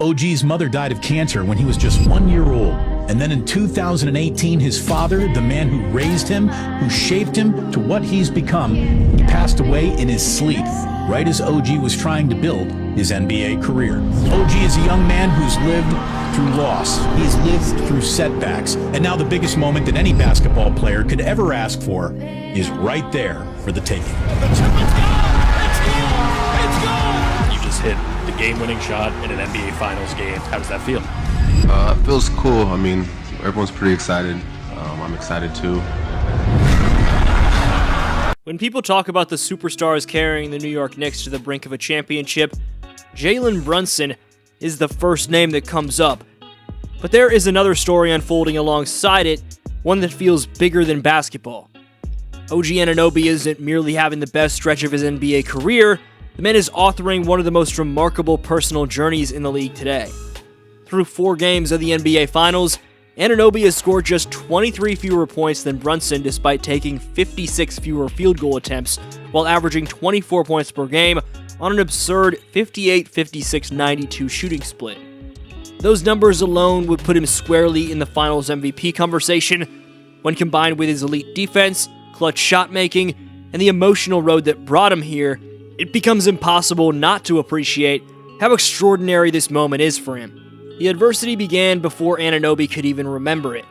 OG's mother died of cancer when he was just 1 year old. And then in 2018, his father, the man who raised him, who shaped him to what he's become, he passed away in his sleep, right as OG was trying to build his NBA career. OG is a young man who's lived through loss. He's lived through setbacks. And now the biggest moment that any basketball player could ever ask for is right there for the taking. The triple's gone! It's gone! It's gone! You just hit the game-winning shot in an NBA Finals game. How does that feel? It feels cool. I mean, everyone's pretty excited. I'm excited too. When people talk about the superstars carrying the New York Knicks to the brink of a championship, Jalen Brunson is the first name that comes up. But there is another story unfolding alongside it, one that feels bigger than basketball. OG Anunoby isn't merely having the best stretch of his NBA career, the man is authoring one of the most remarkable personal journeys in the league today. Through 4 games of the NBA Finals, Anunoby has scored just 23 fewer points than Brunson despite taking 56 fewer field goal attempts, while averaging 24 points per game on an absurd 58-56-92 shooting split. Those numbers alone would put him squarely in the Finals MVP conversation. When combined with his elite defense, clutch shot making, and the emotional road that brought him here, it becomes impossible not to appreciate how extraordinary this moment is for him. The adversity began before Anunoby could even remember it.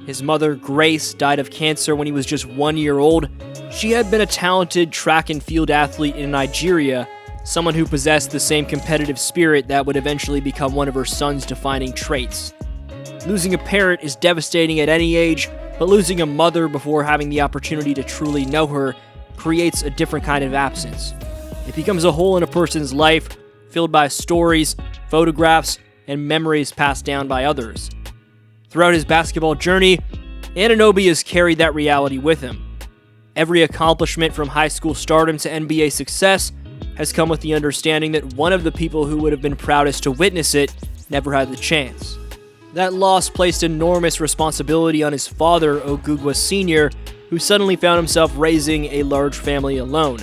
His mother, Grace, died of cancer when he was just 1 year old. She had been a talented track and field athlete in Nigeria, someone who possessed the same competitive spirit that would eventually become one of her son's defining traits. Losing a parent is devastating at any age, but losing a mother before having the opportunity to truly know her creates a different kind of absence. It becomes a hole in a person's life, filled by stories, photographs, and memories passed down by others. Throughout his basketball journey, Anunoby has carried that reality with him. Every accomplishment from high school stardom to NBA success has come with the understanding that one of the people who would have been proudest to witness it never had the chance. That loss placed enormous responsibility on his father, Ogugwa Sr., who suddenly found himself raising a large family alone.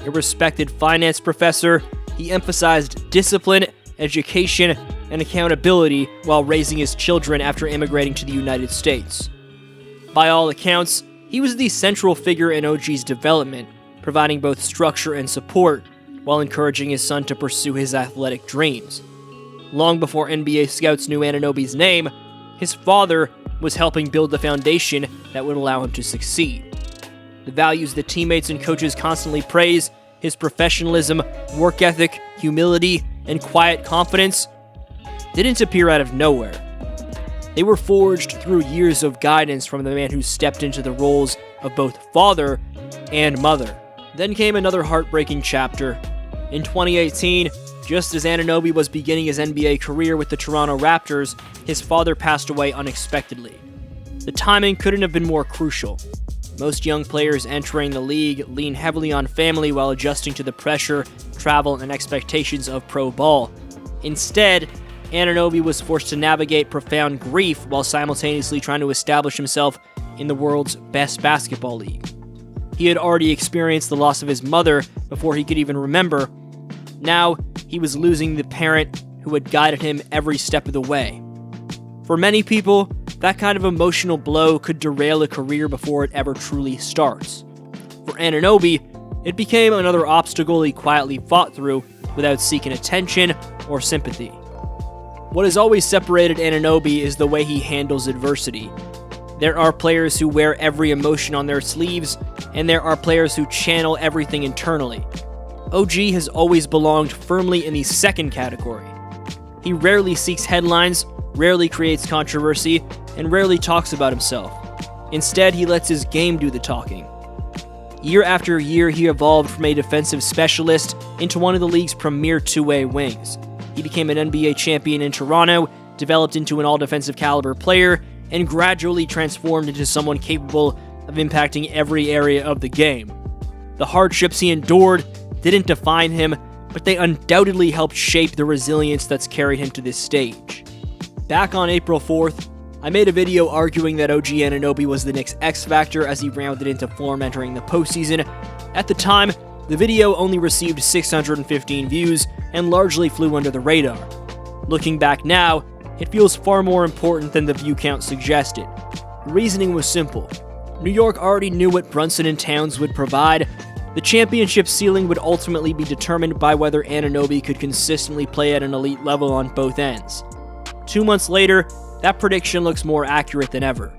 A respected finance professor, he emphasized discipline, education, and accountability while raising his children after immigrating to the United States. By all accounts, he was the central figure in OG's development, providing both structure and support while encouraging his son to pursue his athletic dreams. Long before NBA scouts knew Anunoby's name, his father was helping build the foundation that would allow him to succeed. The values that teammates and coaches constantly praise, his professionalism, work ethic, humility, and quiet confidence, didn't appear out of nowhere. They were forged through years of guidance from the man who stepped into the roles of both father and mother. Then came another heartbreaking chapter. In 2018, just as Anunoby was beginning his NBA career with the Toronto Raptors, his father passed away unexpectedly. The timing couldn't have been more crucial. Most young players entering the league lean heavily on family while adjusting to the pressure, travel, and expectations of pro ball. Instead, Anunoby was forced to navigate profound grief while simultaneously trying to establish himself in the world's best basketball league. He had already experienced the loss of his mother before he could even remember. Now, he was losing the parent who had guided him every step of the way. For many people, that kind of emotional blow could derail a career before it ever truly starts. For Anunoby, it became another obstacle he quietly fought through without seeking attention or sympathy. What has always separated Anunoby is the way he handles adversity. There are players who wear every emotion on their sleeves, and there are players who channel everything internally. OG has always belonged firmly in the second category. He rarely seeks headlines, rarely creates controversy, and rarely talks about himself. Instead, he lets his game do the talking. Year after year, he evolved from a defensive specialist into one of the league's premier two-way wings. He became an NBA champion in Toronto, developed into an all-defensive caliber player, and gradually transformed into someone capable of impacting every area of the game. The hardships he endured didn't define him, but they undoubtedly helped shape the resilience that's carried him to this stage. Back on April 4th, I made a video arguing that OG Anunoby was the Knicks' X-Factor as he rounded into form entering the postseason. At the time, the video only received 615 views and largely flew under the radar. Looking back now, it feels far more important than the view count suggested. The reasoning was simple. New York already knew what Brunson and Towns would provide. The championship ceiling would ultimately be determined by whether Anunoby could consistently play at an elite level on both ends. 2 months later, that prediction looks more accurate than ever.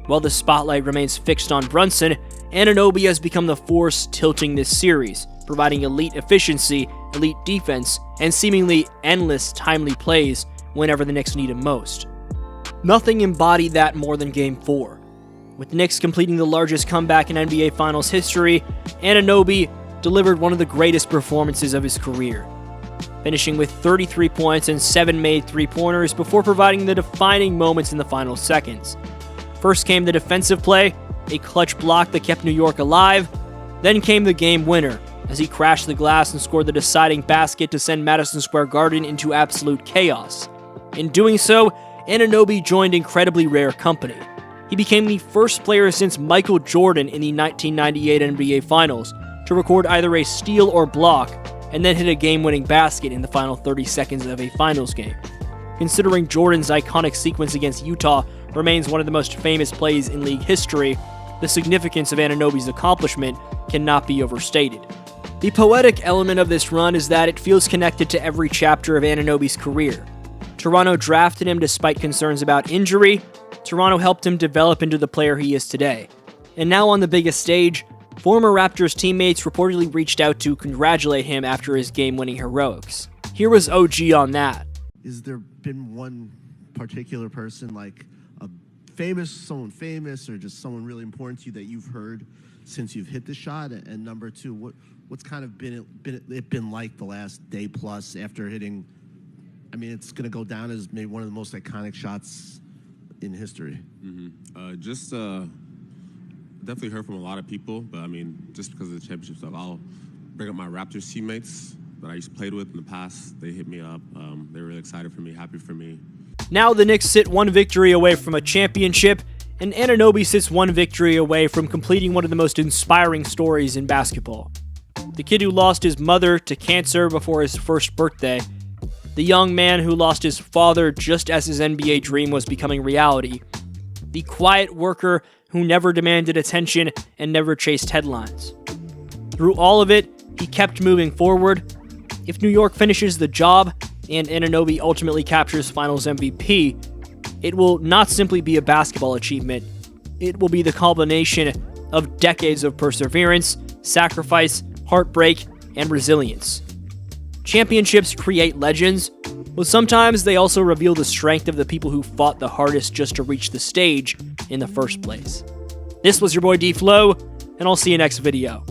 While the spotlight remains fixed on Brunson, Anunoby has become the force tilting this series, providing elite efficiency, elite defense, and seemingly endless timely plays whenever the Knicks need him most. Nothing embodied that more than Game 4. With the Knicks completing the largest comeback in NBA Finals history, Anunoby delivered one of the greatest performances of his career, finishing with 33 points and 7 made three-pointers before providing the defining moments in the final seconds. First came the defensive play, a clutch block that kept New York alive. Then came the game winner, as he crashed the glass and scored the deciding basket to send Madison Square Garden into absolute chaos. In doing so, Anunoby joined incredibly rare company. He became the first player since Michael Jordan in the 1998 NBA Finals to record either a steal or block, and then hit a game-winning basket in the final 30 seconds of a finals game. Considering Jordan's iconic sequence against Utah remains one of the most famous plays in league history, the significance of Anunoby's accomplishment cannot be overstated. The poetic element of this run is that it feels connected to every chapter of Anunoby's career. Toronto drafted him despite concerns about injury. Toronto helped him develop into the player he is today. And now on the biggest stage, former Raptors teammates reportedly reached out to congratulate him after his game-winning heroics. Here was OG on that. Is there been one particular person, like someone famous, or just someone really important to you that you've heard since you've hit the shot? And number two, what's kind of been like the last day plus after hitting? I mean, it's going to go down as maybe one of the most iconic shots in history. Definitely heard from a lot of people, but I mean, just because of the championship stuff, I'll bring up my Raptors teammates that I used to play with in the past. They hit me up. They were really excited for me, happy for me. Now the Knicks sit one victory away from a championship, and Anunoby sits one victory away from completing one of the most inspiring stories in basketball. The kid who lost his mother to cancer before his first birthday, the young man who lost his father just as his NBA dream was becoming reality, the quiet worker who never demanded attention and never chased headlines. Through all of it, he kept moving forward. If New York finishes the job and Anunoby ultimately captures Finals MVP, it will not simply be a basketball achievement. It will be the culmination of decades of perseverance, sacrifice, heartbreak, and resilience. Championships create legends, but sometimes they also reveal the strength of the people who fought the hardest just to reach the stage in the first place. This was your boy DFlow, and I'll see you next video.